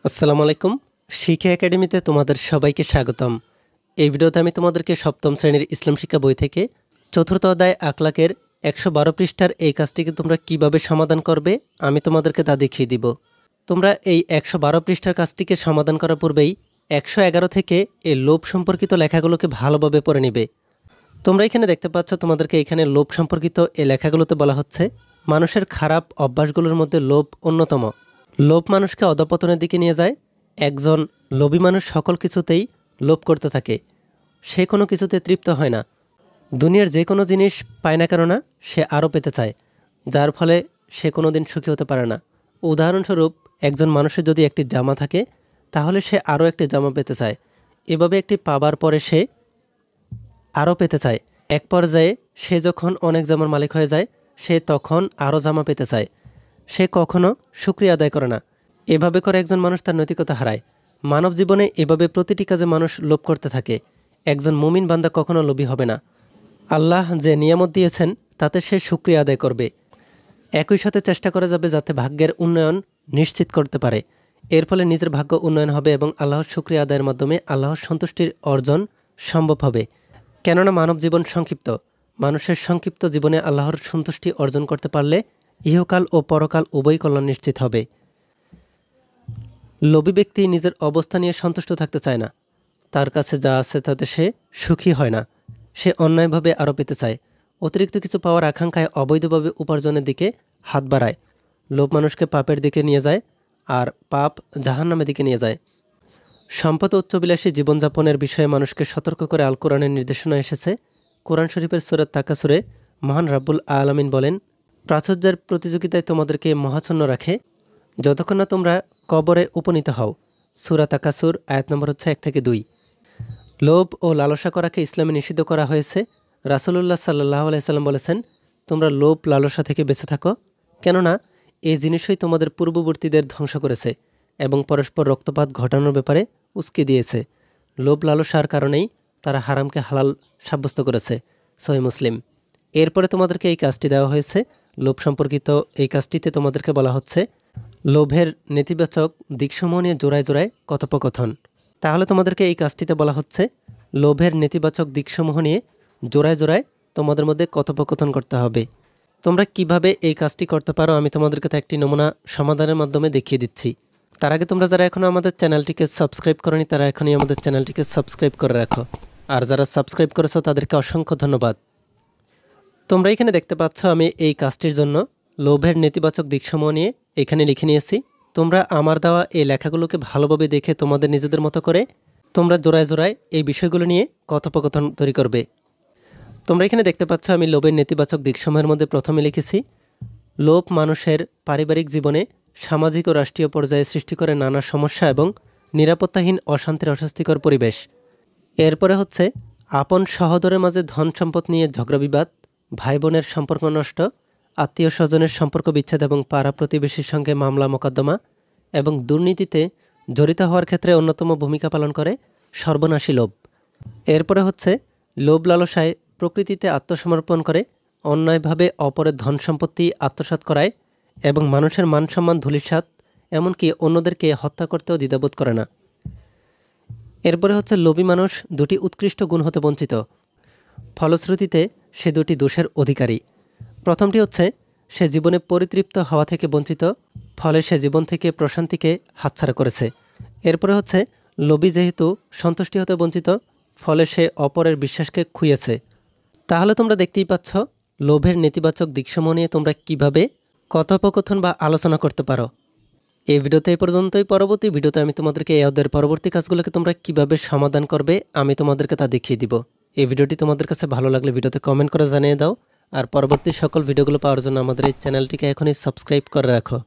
আসসালামু আলাইকুম। শিক্ষা একাডেমিতে তোমাদের সবাইকে স্বাগতম। এই ভিডিওতে আমি তোমাদেরকে সপ্তম শ্রেণীর ইসলাম শিক্ষা বই থেকে চতুর্থ অধ্যায় আখলাকের ১১২ পৃষ্ঠার এই কাজটিকে তোমরা কিভাবে সমাধান করবে আমি তোমাদেরকে তা দেখিয়ে দিব। তোমরা এই ১১২ পৃষ্ঠার কাজটিকে সমাধান করার পূর্বেই ১১১ থেকে এই লোভ সম্পর্কিত লেখাগুলোকে ভালোভাবে পড়ে নেবে। তোমরা এখানে দেখতে পাচ্ছ, তোমাদেরকে এখানে লোভ সম্পর্কিত এই লেখাগুলোতে বলা হচ্ছে মানুষের খারাপ অভ্যাসগুলোর মধ্যে লোভ অন্যতম। লোভ মানুষকে অধঃপতনের দিকে নিয়ে যায়। একজন লোভী মানুষ সকল কিছুতেই লোভ করতে থাকে, সে কোনো কিছুতে তৃপ্ত হয় না। দুনিয়ার যে কোনো জিনিস পায় না কেননা সে আরও পেতে চায়, যার ফলে সে কোনো দিন সুখী হতে পারে না। উদাহরণস্বরূপ, একজন মানুষের যদি একটি জামা থাকে তাহলে সে আরও একটি জামা পেতে চায়। এভাবে একটি পাবার পরে সে আরও পেতে চায়। এক পর্যায়ে সে যখন অনেক জামার মালিক হয়ে যায়, সে তখন আরও জামা পেতে চায়। সে কখনো শুকরিয়া আদায় করে না। এভাবে করে একজন মানুষ তার নৈতিকতা হারায়। মানব জীবনে এভাবে প্রতিটি কাজে মানুষ লোভ করতে থাকে। একজন মুমিন বান্দা কখনো লোভী হবে না। আল্লাহ যে নিয়ামত দিয়েছেন তাতে সে শুকরিয়া আদায় করবে। একই সাথে চেষ্টা করা যাবে যাতে ভাগ্যের উন্নয়ন নিশ্চিত করতে পারে। এর ফলে নিজের ভাগ্য উন্নয়ন হবে এবং আল্লাহর শুকরিয়া আদায়ের মাধ্যমে আল্লাহর সন্তুষ্টির অর্জন সম্ভব হবে। কেননা মানব জীবন সংক্ষিপ্ত। মানুষের সংক্ষিপ্ত জীবনে আল্লাহর সন্তুষ্টি অর্জন করতে পারলে ইহকাল ও পরকাল উভয় কল্যাণ নিশ্চিত হবে। লোভী ব্যক্তি নিজের অবস্থা নিয়ে সন্তুষ্ট থাকতে চায় না। তার কাছে যা আছে তাতে সে সুখী হয় না। সে অন্যায়ভাবে আরও পেতে চায়। অতিরিক্ত কিছু পাওয়ার আকাঙ্ক্ষায় অবৈধভাবে উপার্জনের দিকে হাত বাড়ায়। লোভ মানুষকে পাপের দিকে নিয়ে যায়, আর পাপ জাহান্নামের দিকে নিয়ে যায়। সম্পদ উচ্চবিলাসী জীবনযাপনের বিষয়ে মানুষকে সতর্ক করে আল কোরআনের নির্দেশনা এসেছে। কোরআন শরীফের সূরা তাকাসুরে মহান রাব্বুল আলামিন বলেন, প্রাচুর্যের প্রতিযোগিতায় তোমাদেরকে মহাচ্ছন্ন রাখে যতক্ষণ না তোমরা কবরে উপনীত হও। সূরা তাকাসুর আয়াত নম্বর ১ থেকে ২। লোভ ও লালসা করাকে ইসলামে নিষিদ্ধ করা হয়েছে। রাসূলুল্লাহ সাল্লাল্লাহু আলাইহি সাল্লাম বলেছেন, তোমরা লোভ লালসা থেকে বেঁচে থাকো, কেননা এই জিনিসই তোমাদের পূর্ববর্তীদের ধ্বংস করেছে এবং পরস্পর রক্তপাত ঘটানোর ব্যাপারে উস্কে দিয়েছে। লোভ লালসার কারণেই তারা হারামকে হালাল সাব্যস্ত করেছে। সহিহ মুসলিম। এরপরে তোমাদেরকে এই কাজটি দেওয়া হয়েছে। লোভ সম্পর্কিত এই কাজটিতে তোমাদেরকে বলা হচ্ছে লোভের নেতিবাচক দিকসমূহ নিয়ে জোড়ায় জোড়ায় কথোপকথন। তাহলে তোমাদেরকে এই কাজটিতে বলা হচ্ছে লোভের নেতিবাচক দিকসমূহ নিয়ে জোড়ায় জোড়ায় তোমাদের মধ্যে কথোপকথন করতে হবে। তোমরা কিভাবে এই কাজটি করতে পারো আমি তোমাদেরকে তো একটি নমুনা সমাধানের মাধ্যমে দেখিয়ে দিচ্ছি। তার আগে তোমরা যারা এখনও আমাদের চ্যানেলটিকে সাবস্ক্রাইব করনি তারা এখনই আমাদের চ্যানেলটিকে সাবস্ক্রাইব করে রাখো, আর যারা সাবস্ক্রাইব করেছো তাদেরকে অসংখ্য ধন্যবাদ। তোমরা এখানে দেখতে পাচ্ছ আমি এই কাজটির জন্য লোভের নেতিবাচক দিকসমূহ নিয়ে এখানে লিখে নিয়েছি। তোমরা আমার দেওয়া এই লেখাগুলোকে ভালোভাবে দেখে তোমাদের নিজেদের মতো করে তোমরা জোড়ায় জোড়ায় এই বিষয়গুলো নিয়ে কথোপকথন তৈরি করবে। তোমরা এখানে দেখতে পাচ্ছ আমি লোভের নেতিবাচক দিকসমূহের মধ্যে প্রথমে লিখেছি, লোভ মানুষের পারিবারিক জীবনে সামাজিক ও রাষ্ট্রীয় পর্যায়ে সৃষ্টি করে নানা সমস্যা এবং নিরাপত্তাহীন অশান্তির অস্বস্তিকর পরিবেশ। এরপরে হচ্ছে আপন সহোদরের মাঝে ধন সম্পদ নিয়ে ঝগড়া বিবাদ, ভাই বোনের সম্পর্ক নষ্ট, আত্মীয় স্বজনের সম্পর্ক বিচ্ছেদ এবং পাড়া প্রতিবেশীর সঙ্গে মামলা মোকদ্দমা এবং দুর্নীতিতে জড়িত হওয়ার ক্ষেত্রে অন্যতম ভূমিকা পালন করে সর্বনাশী লোভ। এরপরে হচ্ছে লোভ লালসায় প্রকৃতিতে আত্মসমর্পণ করে অন্যায়ভাবে অপরের ধন সম্পত্তি আত্মসাৎ করায় এবং মানুষের মান সম্মান ধূলিসাৎ, এমনকি অন্যদেরকে হত্যা করতেও দ্বিধাবোধ করে না। এরপরে হচ্ছে লোভী মানুষ দুটি উৎকৃষ্ট গুণ হতে বঞ্চিত, ফলশ্রুতিতে সে দুটি দোষের অধিকারী। প্রথমটি হচ্ছে সে জীবনে পরিতৃপ্ত হওয়া থেকে বঞ্চিত, ফলে সে জীবন থেকে প্রশান্তিকে হাতছাড়া করেছে। এরপরে হচ্ছে লোভী যেহেতু সন্তুষ্টি হতে বঞ্চিত, ফলে সে অপরের বিশ্বাসকে খুইয়েছে। তাহলে তোমরা দেখতেই পাচ্ছ লোভের নেতিবাচক দিকসমূহ নিয়ে তোমরা কিভাবে কথোপকথন বা আলোচনা করতে পারো। এই ভিডিওতে এই পর্যন্তই। পরবর্তী ভিডিওতে আমি তোমাদেরকে এই অধ্যায়ের পরবর্তী কাজগুলোকে তোমরা কিভাবে সমাধান করবে আমি তোমাদেরকে তা দেখিয়ে দিব। এই ভিডিওটি তোমাদের কাছে ভালো লাগলে ভিডিওতে কমেন্ট করে জানিয়ে দাও, আর পরবর্তী সকল ভিডিওগুলো পাওয়ার জন্য আমাদের এই চ্যানেলটিকে এখনই সাবস্ক্রাইব করে রাখো।